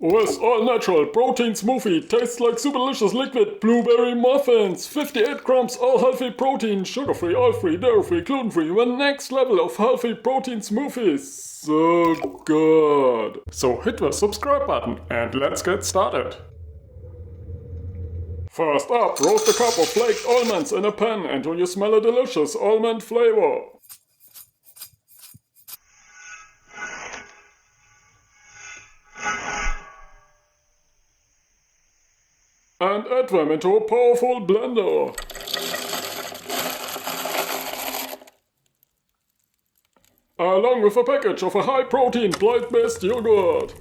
With all-natural protein smoothie, tastes like super delicious liquid blueberry muffins. 58 grams all-healthy protein, sugar-free, oil-free, dairy-free, gluten-free. The next level of healthy protein smoothies. So good. So hit the subscribe button and let's get started. First up, roast a cup of flaked almonds in a pan until you smell a delicious almond flavor. And add them into a powerful blender. Along with a package of a high-protein plant-based yogurt.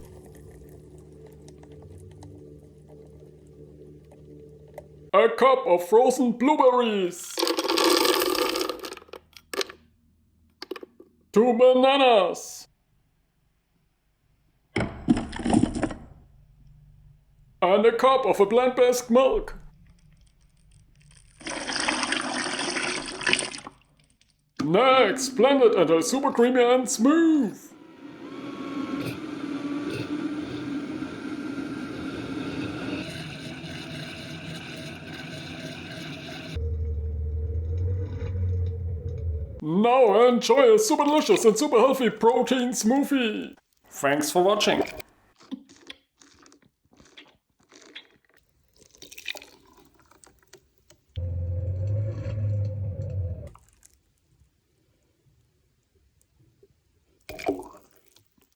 A cup of frozen blueberries. 2 bananas. And a cup of a plant-based milk. Next, blend it until super creamy and smooth. Now enjoy a super delicious and super healthy protein smoothie. Thanks for watching.